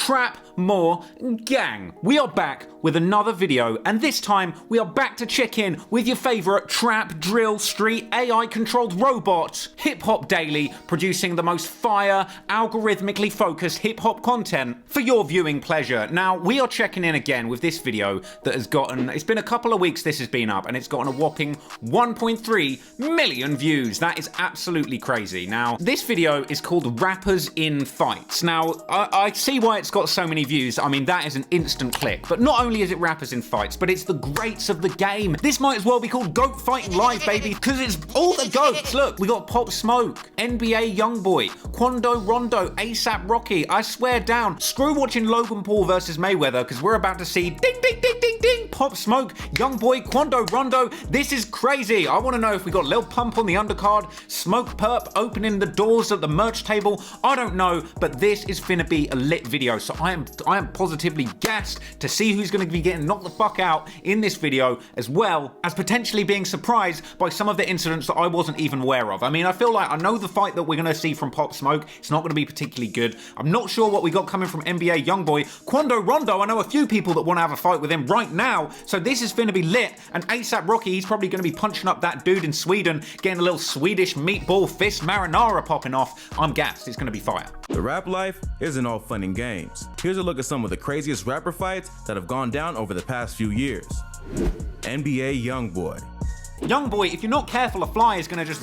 trap, more, gang. We are back with another video, and this time we are back to check in with your favorite trap, drill, street, AI-controlled robot, Hip Hop Daily, producing the most fire, algorithmically focused hip-hop content for your viewing pleasure. Now, we are checking in again with this video that has gotten, it's been a couple of weeks this has been up, and it's gotten a whopping 1.3 million views. That is absolutely crazy. Now, this video is called Rappers in Fights. Now, I see why it's got so many views. I mean, that is an instant click. But not only is it Rappers in Fights, but it's the greats of the game. This might as well be called Goat Fighting Live, baby, because it's all the goats. Look, we got Pop Smoke, NBA Youngboy, Quando Rondo, ASAP Rocky. I swear down, screw watching Logan Paul versus Mayweather, because we're about to see ding, ding, ding, ding, ding, Pop Smoke, Youngboy, Quando Rondo. This is crazy. I want to know if we got Lil Pump on the undercard, Smoke Perp opening the doors at the merch table. I don't know, but this is finna be a lit video, so I am positively gassed to see who's going to be getting knocked the fuck out in this video, as well as potentially being surprised by some of the incidents that I wasn't even aware of. I mean, I feel like I know the fight that we're going to see from Pop Smoke. It's not going to be particularly good. I'm not sure what we got coming from NBA Youngboy. Quando Rondo, I know a few people that want to have a fight with him right now, so this is finna be lit. And ASAP Rocky, he's probably going to be punching up that dude in Sweden, getting a little Swedish meatball fist marinara popping off. I'm gassed. It's going to be fire. The rap life isn't all fun and games. Here's a look at some of the craziest rapper fights that have gone down over the past few years. NBA Youngboy. Youngboy, if you're not careful, a fly is gonna just...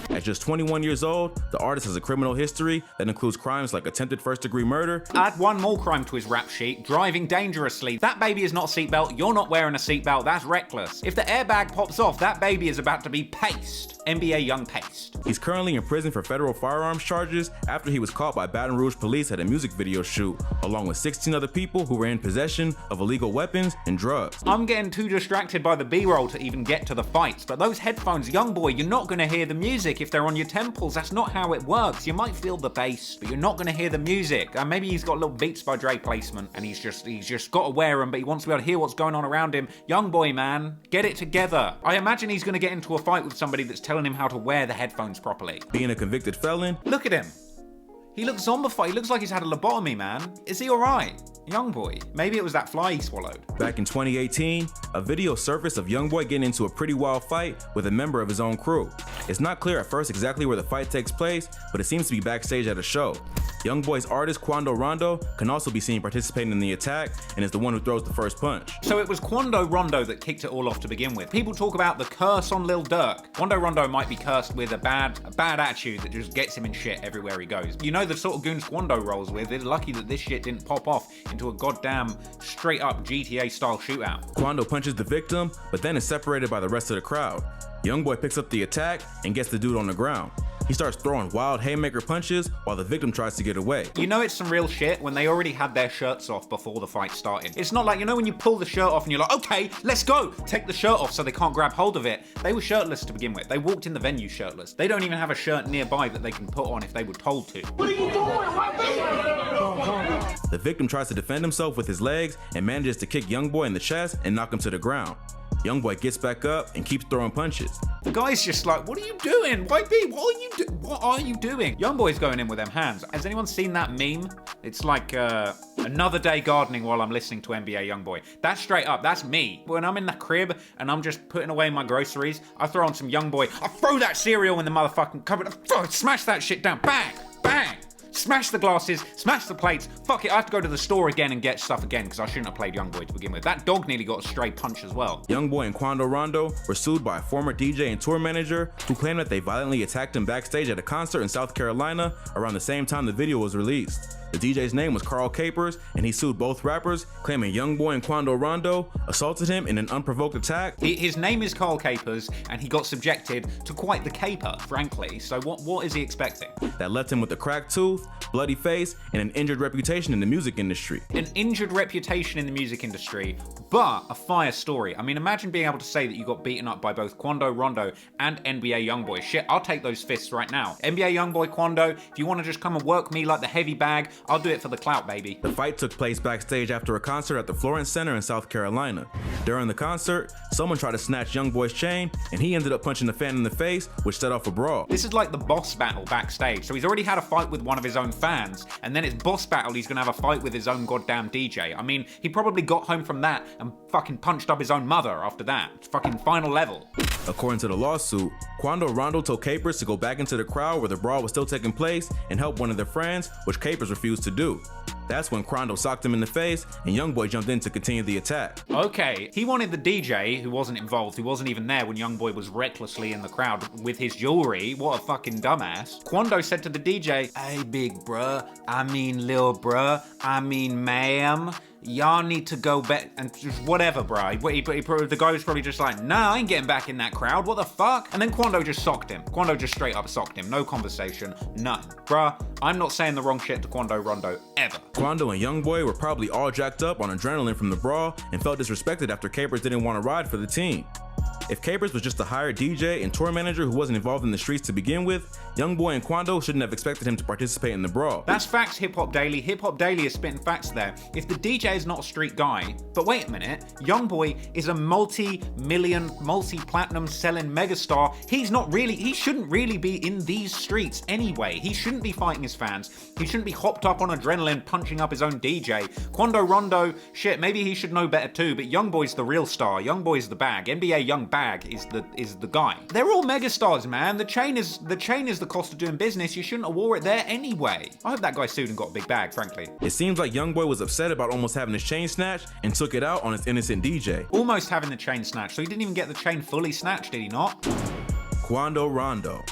At just 21 years old, the artist has a criminal history that includes crimes like attempted first-degree murder. Add one more crime to his rap sheet, driving dangerously. That baby is not a seatbelt, you're not wearing a seatbelt, that's reckless. If the airbag pops off, that baby is about to be paced. NBA Young Paste. He's currently in prison for federal firearms charges after he was caught by Baton Rouge police at a music video shoot, along with 16 other people who were in possession of illegal weapons and drugs. I'm getting too distracted by the B-roll to even get to the fights, but those headphones, Youngboy, you're not gonna hear the music if they're on your temples. That's not how it works. You might feel the bass, but you're not gonna hear the music. And maybe he's got a little Beats by Dre placement, and he's just got to wear them, but he wants to be able to hear what's going on around him. Youngboy, man, get it together. I imagine he's gonna get into a fight with somebody that's telling him how to wear the headphones properly. Being a convicted felon. Look at him. He looks zombified. He looks like he's had a lobotomy, man. Is he alright? Youngboy. Maybe it was that fly he swallowed. Back in 2018, a video surfaced of Youngboy getting into a pretty wild fight with a member of his own crew. It's not clear at first exactly where the fight takes place, but it seems to be backstage at a show. Youngboy's artist Quando Rondo can also be seen participating in the attack and is the one who throws the first punch. So it was Quando Rondo that kicked it all off to begin with. People talk about the curse on Lil Durk. Quando Rondo might be cursed with a bad attitude that just gets him in shit everywhere he goes. You know the sort of goons Quando rolls with. They're lucky that this shit didn't pop off into a goddamn straight up GTA style shootout. Quando punches the victim, but then is separated by the rest of the crowd. Youngboy picks up the attack and gets the dude on the ground. He starts throwing wild haymaker punches while the victim tries to get away. You know it's some real shit when they already had their shirts off before the fight started. It's not like, you know when you pull the shirt off and you're like, okay, let's go, take the shirt off so they can't grab hold of it. They were shirtless to begin with. They walked in the venue shirtless. They don't even have a shirt nearby that they can put on if they were told to. What are you doing? The victim tries to defend himself with his legs and manages to kick Youngboy in the chest and knock him to the ground. Youngboy gets back up and keeps throwing punches. The guy's just like, what are you doing? YB, what are you doing? Youngboy's going in with them hands. Has anyone seen that meme? It's like another day gardening while I'm listening to NBA Youngboy. That's straight up, that's me. When I'm in the crib and I'm just putting away my groceries, I throw on some Youngboy. I throw that cereal in the motherfucking cupboard. Smash that shit down. Bang, bang. Smash the glasses, smash the plates. Fuck it, I have to go to the store again and get stuff again because I shouldn't have played Youngboy to begin with. That dog nearly got a stray punch as well. Youngboy and Quando Rondo were sued by a former DJ and tour manager who claimed that they violently attacked him backstage at a concert in South Carolina around the same time the video was released. The DJ's name was Carl Capers, and he sued both rappers, claiming Youngboy and Quando Rondo assaulted him in an unprovoked attack. His name is Carl Capers, and he got subjected to quite the caper, frankly. So what is he expecting? That left him with a cracked tooth, bloody face, and an injured reputation in the music industry. An injured reputation in the music industry, but a fire story. I mean, imagine being able to say that you got beaten up by both Quando Rondo and NBA Youngboy. Shit, I'll take those fists right now. NBA Youngboy, Quando, if you want to just come and work me like the heavy bag, I'll do it for the clout, baby. The fight took place backstage after a concert at the Florence Center in South Carolina. During the concert, someone tried to snatch Youngboy's chain, and he ended up punching the fan in the face, which set off a brawl. This is like the boss battle backstage. So he's already had a fight with one of his own fans, and then it's boss battle, he's gonna have a fight with his own goddamn DJ. I mean, he probably got home from that and fucking punched up his own mother after that. It's fucking final level. According to the lawsuit, Quando Rondo told Capers to go back into the crowd where the brawl was still taking place and help one of their friends, which Capers refused to do. That's when Quando socked him in the face and Youngboy jumped in to continue the attack. Okay, he wanted the DJ, who wasn't involved, who wasn't even there when Youngboy was recklessly in the crowd with his jewelry. What a fucking dumbass. Quando said to the DJ, "Hey, big bruh, I mean lil bruh, I mean ma'am, y'all need to go back," and just whatever, bruh. The guy was probably just like, "Nah, I ain't getting back in that crowd, what the fuck?" And then Quando just socked him. Quando just straight up socked him. No conversation, nothing. Bruh, I'm not saying the wrong shit to Quando Rondo, ever. Quando and Youngboy were probably all jacked up on adrenaline from the brawl and felt disrespected after Capers didn't want to ride for the team. If Capers was just a hired DJ and tour manager who wasn't involved in the streets to begin with, Youngboy and Quando shouldn't have expected him to participate in the brawl. That's facts, Hip Hop Daily. Hip Hop Daily is spitting facts there. If the DJ is not a street guy, but wait a minute, Youngboy is a multi-million, multi-platinum selling megastar. He shouldn't really be in these streets anyway. He shouldn't be fighting his fans. He shouldn't be hopped up on adrenaline, punching up his own DJ. Quando Rondo, shit, maybe he should know better too, but Youngboy's the real star. Youngboy's the bag. NBA Young Bag is the guy. They're all megastars, man. The chain is the cost of doing business. You shouldn't have wore it there anyway. I hope that guy sued and got a big bag, frankly. It seems like Youngboy was upset about almost having his chain snatched and took it out on his innocent DJ. Almost having the chain snatched, so he didn't even get the chain fully snatched, did he not? Quando Rondo.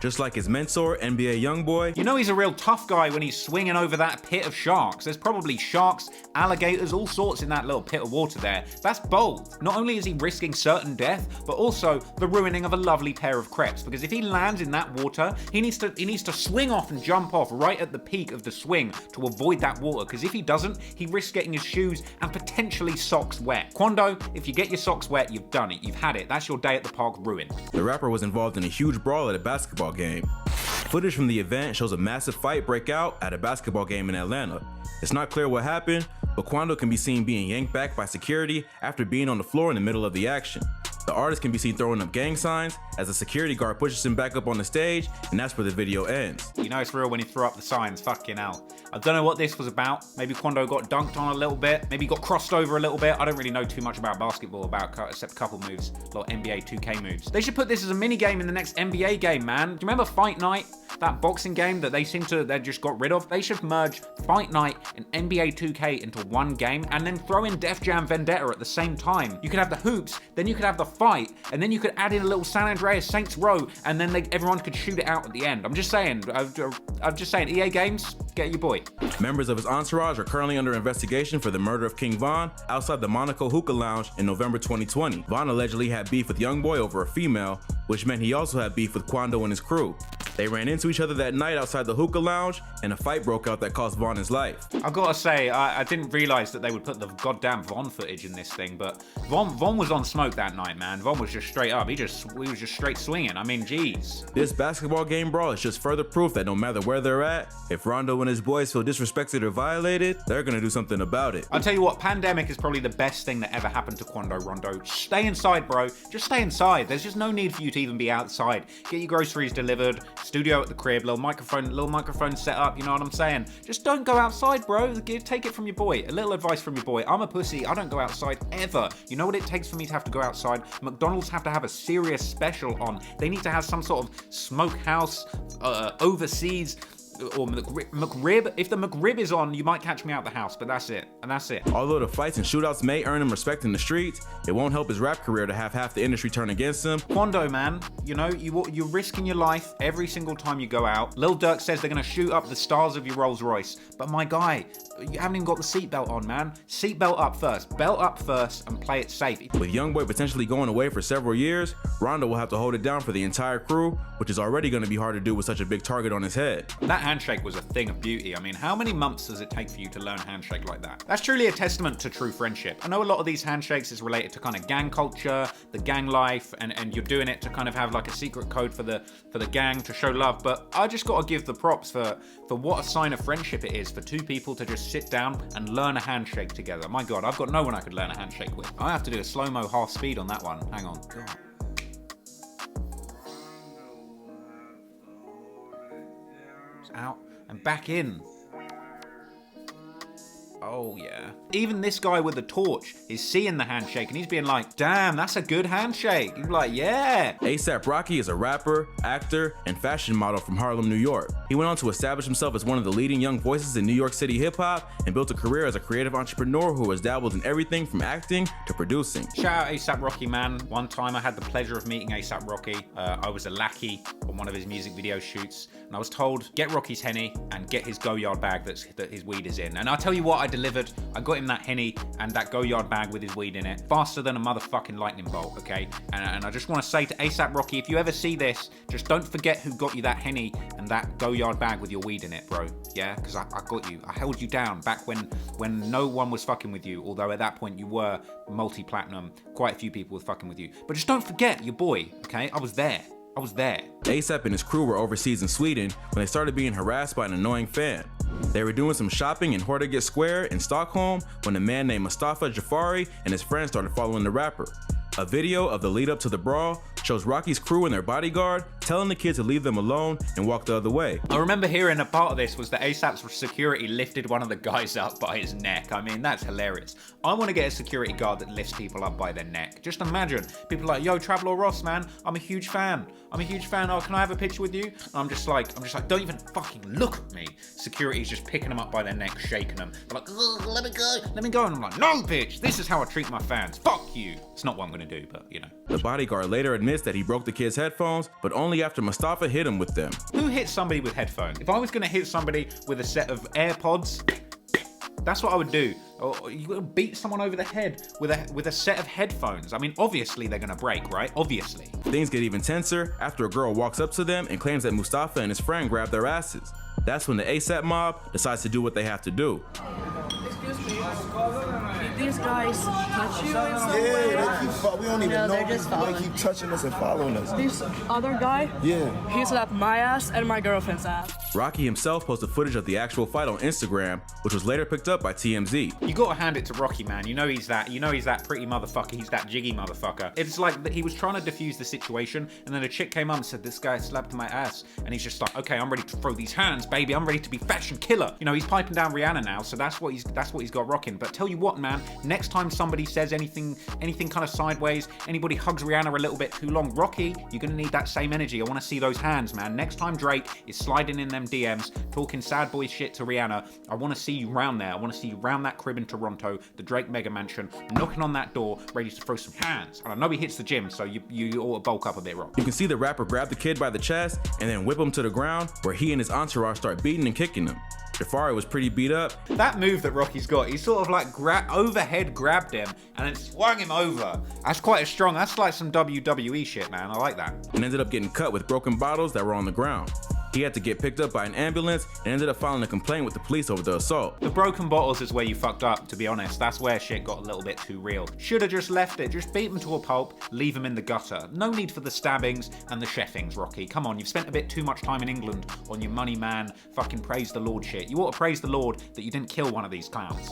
Just like his mentor, NBA Youngboy. You know he's a real tough guy when he's swinging over that pit of sharks. There's probably sharks, alligators, all sorts in that little pit of water there. That's bold. Not only is he risking certain death, but also the ruining of a lovely pair of crepes. Because if he lands in that water, he needs to swing off and jump off right at the peak of the swing to avoid that water. Because if he doesn't, he risks getting his shoes and potentially socks wet. Quando, if you get your socks wet, you've done it. You've had it. That's your day at the park ruined. The rapper was involved in a huge brawl at a basketball game. Footage from the event shows a massive fight break out at a basketball game in Atlanta. It's not clear what happened, but Quando can be seen being yanked back by security after being on the floor in the middle of the action. The artist can be seen throwing up gang signs as a security guard pushes him back up on the stage, and that's where the video ends. You know it's real when you throw up the signs, fucking hell. I don't know what this was about. Maybe Quando got dunked on a little bit. Maybe got crossed over a little bit. I don't really know too much about basketball except a couple moves, little NBA 2K moves. They should put this as a mini game in the next NBA game, man. Do you remember Fight Night? That boxing game that they just got rid of? They should merge Fight Night and NBA 2K into one game and then throw in Def Jam Vendetta at the same time. You could have the hoops, then you could have the fight, and then you could add in a little San Andreas Saints Row, and then everyone could shoot it out at the end. I'm just saying, EA Games, get your boy. Members of his entourage are currently under investigation for the murder of King Von outside the Monaco Hookah Lounge in November 2020. Von allegedly had beef with Youngboy over a female, which meant he also had beef with Quando and his crew. They ran into each other that night outside the hookah lounge, and a fight broke out that cost Von his life. I gotta say, I didn't realize that they would put the goddamn Von footage in this thing, but Von was on smoke that night, man. Von was just straight up. He was just straight swinging. I mean, geez. This basketball game brawl is just further proof that no matter where they're at, if Rondo and his boys feel disrespected or violated, they're gonna do something about it. I'll tell you what, pandemic is probably the best thing that ever happened to Quando Rondo. Stay inside, bro. Just stay inside. There's just no need for you to even be outside. Get your groceries delivered, studio at the crib, little microphone set up, you know what I'm saying? Just don't go outside, bro. Take it from your boy. A little advice from your boy. I'm a pussy. I don't go outside ever. You know what it takes for me to have to go outside? McDonald's have to have a serious special on. They need to have some sort of smokehouse, overseas, or McRib. If the McRib is on, you might catch me out the house, but that's it. And that's it. Although the fights and shootouts may earn him respect in the streets, it won't help his rap career to have half the industry turn against him. Quando, man, you know, you're risking your life every single time you go out. Lil Durk says they're gonna shoot up the stars of your Rolls Royce, but my guy, you haven't even got the seatbelt on, man. Seatbelt up first, belt up first, and play it safe. With Youngboy potentially going away for several years, Rondo will have to hold it down for the entire crew, which is already going to be hard to do with such a big target on his head. That handshake was a thing of beauty. I mean, how many months does it take for you to learn handshake like that? That's truly a testament to true friendship. I know a lot of these handshakes is related to kind of gang culture, the gang life, and you're doing it to kind of have like a secret code for the gang to show love, but I just gotta give the props for what a sign of friendship it is for two people to just sit down and learn a handshake together. My God, I've got no one I could learn a handshake with. I have to do a slow-mo half speed on that one. Hang on. God. Out and back in. Oh yeah. Even this guy with the torch is seeing the handshake and he's being like, damn, that's a good handshake. He's like, yeah. A$AP Rocky is a rapper, actor, and fashion model from Harlem, New York. He went on to establish himself as one of the leading young voices in New York City hip hop and built a career as a creative entrepreneur who has dabbled in everything from acting to producing. Shout out A$AP Rocky, man. One time I had the pleasure of meeting A$AP Rocky. I was a lackey on one of his music video shoots and I was told, get Rocky's Henny and get his Go Yard bag that his weed is in. And I'll tell you what, I delivered. I got him that Henny and that Go Yard bag with his weed in it faster than a motherfucking lightning bolt, okay? And I just want to say to A$AP Rocky, if you ever see this, just don't forget who got you that Henny and that Go Yard bag with your weed in it, bro. Yeah, because I got you. I held you down back when no one was fucking with you, although at that point you were multi-platinum. Quite a few people were fucking with you. But just don't forget your boy, okay? I was there. I was there. A$AP and his crew were overseas in Sweden when they started being harassed by an annoying fan. They were doing some shopping in Hortegate Square in Stockholm when a man named Mustafa Jafari and his friends started following the rapper. A video of the lead up to the brawl shows Rocky's crew and their bodyguard telling the kid to leave them alone and walk the other way. I remember hearing a part of this was that A$AP's security lifted one of the guys up by his neck. I mean, that's hilarious. I want to get a security guard that lifts people up by their neck. Just imagine, people like, yo, Traveler Ross, man, I'm a huge fan. I'm a huge fan. Oh, can I have a picture with you? And I'm just like, don't even fucking look at me. Security's just picking them up by their neck, shaking them. They're like, let me go, let me go. And I'm like, no, bitch, this is how I treat my fans. Fuck you. It's not what I'm gonna do, but you know. The bodyguard later admits that he broke the kid's headphones, but only after Mustafa hit him with them. Who hits somebody with headphones? If I was gonna hit somebody with a set of AirPods, that's what I would do. Or you would beat someone over the head with a set of headphones. I mean, obviously they're gonna break, right? Obviously. Things get even tenser after a girl walks up to them and claims that Mustafa and his friend grabbed their asses. That's when the A$AP mob decides to do what they have to do. Excuse me, did these guys touch you in some way? Yeah, they keep we don't even know. They're just following. They keep touching us and following us. This other guy? Yeah. He slapped my ass and my girlfriend's ass. Rocky himself posted footage of the actual fight on Instagram, which was later picked up by TMZ. You gotta hand it to Rocky, man. You know he's that pretty motherfucker. He's that jiggy motherfucker. It's like that he was trying to defuse the situation, and then a chick came up and said, this guy slapped my ass. And he's just like, okay, I'm ready to throw these hands, baby. I'm ready to be fashion killer. You know, he's piping down Rihanna now, so that's what he's got rocking. But tell you what, man, next time somebody says anything kind of sideways, anybody hugs Rihanna a little bit too long, Rocky, you're gonna need that same energy. I wanna see those hands, man. Next time Drake is sliding in them DMs, talking sad boy shit to Rihanna, I wanna see you round there. I wanna see you round that crib in Toronto, the Drake mega mansion, knocking on that door, ready to throw some hands. And I know he hits the gym, so you ought to bulk up a bit, Rock. You can see the rapper grab the kid by the chest and then whip him to the ground, where he and his entourage start beating and kicking him. Jafari was pretty beat up. That move that Rocky's got, he sort of like overhead grabbed him and then swung him over. That's quite strong. That's like some WWE shit, man. I like that. And ended up getting cut with broken bottles that were on the ground. He had to get picked up by an ambulance and ended up filing a complaint with the police over the assault. The broken bottles is where you fucked up, to be honest. That's where shit got a little bit too real. Should've just left it. Just beat him to a pulp, leave him in the gutter. No need for the stabbings and the chefings, Rocky. Come on, you've spent a bit too much time in England on your money man, fucking praise the Lord shit. You ought to praise the Lord that you didn't kill one of these clowns.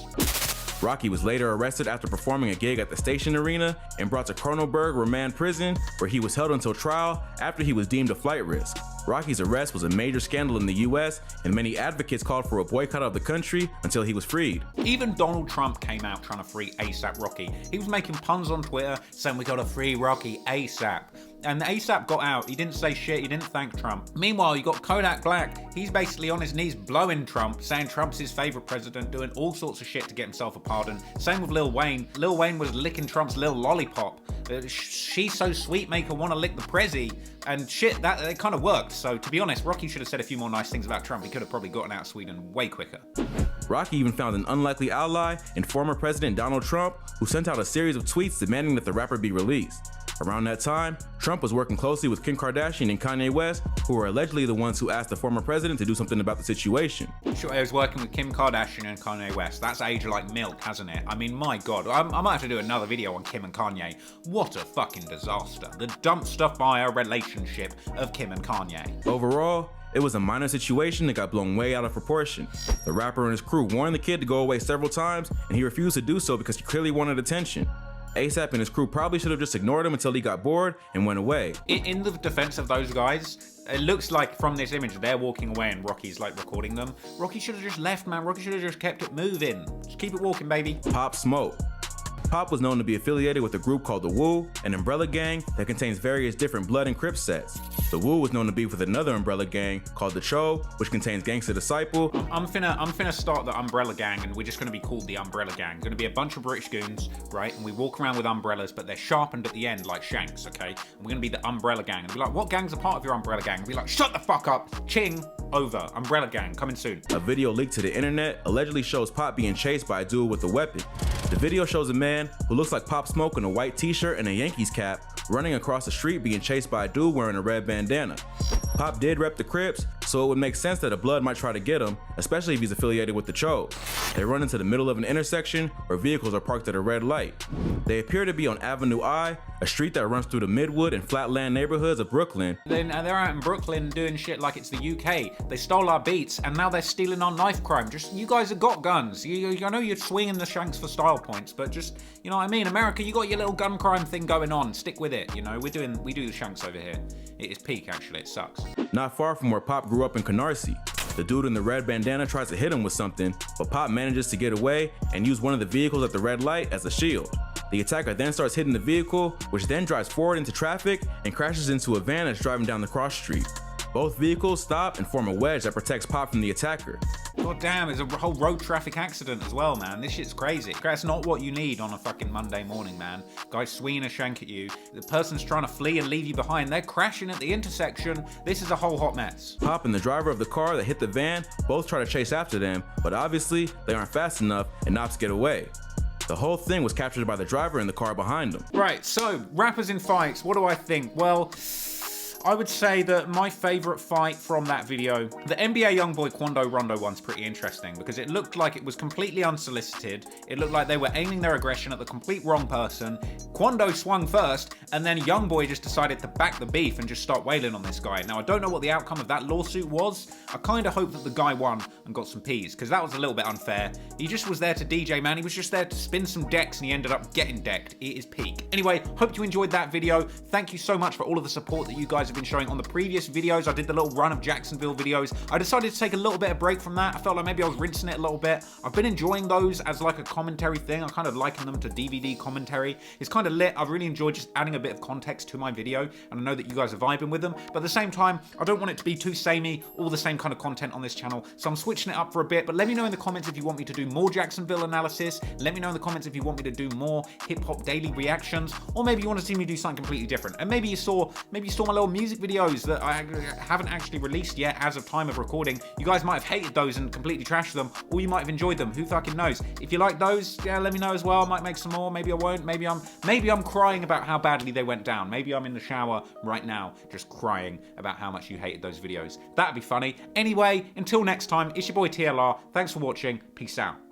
Rocky was later arrested after performing a gig at the Station Arena and brought to Kronenberg Remand Prison, where he was held until trial after he was deemed a flight risk. Rocky's arrest was a major scandal in the US, and many advocates called for a boycott of the country until he was freed. Even Donald Trump came out trying to free A$AP Rocky. He was making puns on Twitter saying we gotta free Rocky ASAP. And A$AP got out, he didn't say shit, he didn't thank Trump. Meanwhile, you got Kodak Black, he's basically on his knees blowing Trump, saying Trump's his favorite president, doing all sorts of shit to get himself a pardon. Same with Lil Wayne. Lil Wayne was licking Trump's little lollipop. She's so sweet, make her wanna lick the prezi. And shit, that it kind of worked. So to be honest, Rocky should have said a few more nice things about Trump. He could have probably gotten out of Sweden way quicker. Rocky even found an unlikely ally in former President Donald Trump, who sent out a series of tweets demanding that the rapper be released. Around that time, Trump was working closely with Kim Kardashian and Kanye West, who were allegedly the ones who asked the former president to do something about the situation. Sure, I was working with Kim Kardashian and Kanye West. That's aged like milk, hasn't it? I mean, my God, I might have to do another video on Kim and Kanye. What a fucking disaster. The dumpster fire relationship of Kim and Kanye. Overall, it was a minor situation that got blown way out of proportion. The rapper and his crew warned the kid to go away several times, and he refused to do so because he clearly wanted attention. ASAP and his crew probably should have just ignored him until he got bored and went away. In the defense of those guys, it looks like from this image they're walking away and Rocky's like recording them. Rocky should have just left, man. Rocky should have just kept it moving. Just keep it walking, baby. Pop Smoke. Pop was known to be affiliated with a group called the Wu, an umbrella gang that contains various different Blood and Crip sets. The Wu was known to be with another umbrella gang called the Cho, which contains Gangsta Disciple. I'm finna start the umbrella gang, and we're just gonna be called the umbrella gang. Gonna be a bunch of British goons, right? And we walk around with umbrellas, but they're sharpened at the end like shanks, okay? And we're gonna be the umbrella gang, and be like, what gang's a part of your umbrella gang? And be like, shut the fuck up, ching, over, umbrella gang, coming soon. A video leaked to the internet allegedly shows Pop being chased by a dude with a weapon. The video shows a man who looks like Pop Smoke in a white t-shirt and a Yankees cap running across the street being chased by a dude wearing a red bandana. Pop did rep the Crips, so it would make sense that a Blood might try to get him, especially if he's affiliated with the Cho. They run into the middle of an intersection where vehicles are parked at a red light. They appear to be on Avenue I, a street that runs through the Midwood and Flatland neighborhoods of Brooklyn. They're out in Brooklyn doing shit like it's the UK. They stole our beats, and now they're stealing our knife crime. Just, you guys have got guns. I know you're swinging the shanks for style points, but just, you know what I mean? America, you got your little gun crime thing going on. Stick with it, you know? We do the shanks over here. It is peak, actually. It sucks. Not far from where Pop grew up in Canarsie. The dude in the red bandana tries to hit him with something, but Pop manages to get away and use one of the vehicles at the red light as a shield. The attacker then starts hitting the vehicle, which then drives forward into traffic and crashes into a van that's driving down the cross street. Both vehicles stop and form a wedge that protects Pop from the attacker. God damn, it's a whole road traffic accident as well, man. This shit's crazy. That's not what you need on a fucking Monday morning, man. Guys swinging a shank at you. The person's trying to flee and leave you behind. They're crashing at the intersection. This is a whole hot mess. Pop and the driver of the car that hit the van both try to chase after them, but obviously they aren't fast enough and Knops get away. The whole thing was captured by the driver in the car behind them. Right, so rappers in fights, what do I think? Well, I would say that my favorite fight from that video, the NBA Youngboy Quando Rondo one's pretty interesting because it looked like it was completely unsolicited. It looked like they were aiming their aggression at the complete wrong person. Quando swung first, and then Youngboy just decided to back the beef and just start wailing on this guy. Now, I don't know what the outcome of that lawsuit was. I kind of hope that the guy won and got some peas, because that was a little bit unfair. He just was there to DJ, man. He was just there to spin some decks, and he ended up getting decked. It is peak. Anyway, hope you enjoyed that video. Thank you so much for all of the support that you guys have been showing on the previous videos. I did the little run of Jacksonville videos. I decided to take a little bit of break from that. I felt like maybe I was rinsing it a little bit. I've been enjoying those as like a commentary thing. I kind of liken them to DVD commentary. It's kind of lit. I've really enjoyed just adding a bit of context to my video, and I know that you guys are vibing with them, but at the same time, I don't want it to be too samey, all the same kind of content on this channel, so I'm switching it up for a bit. But let me know in the comments if you want me to do more Jacksonville analysis. Let me know in the comments if you want me to do more hip-hop daily reactions, or maybe you want to see me do something completely different. And maybe you saw my little music videos that I haven't actually released yet as of time of recording. You guys might have hated those and completely trashed them, or you might have enjoyed them. Who fucking knows? If you like those, yeah, let me know as well. I might make some more. Maybe I won't. Maybe I'm crying about how badly they went down. Maybe I'm in the shower right now just crying about how much you hated those videos. That'd be funny. Anyway, until next time, it's your boy TLR. Thanks for watching. Peace out.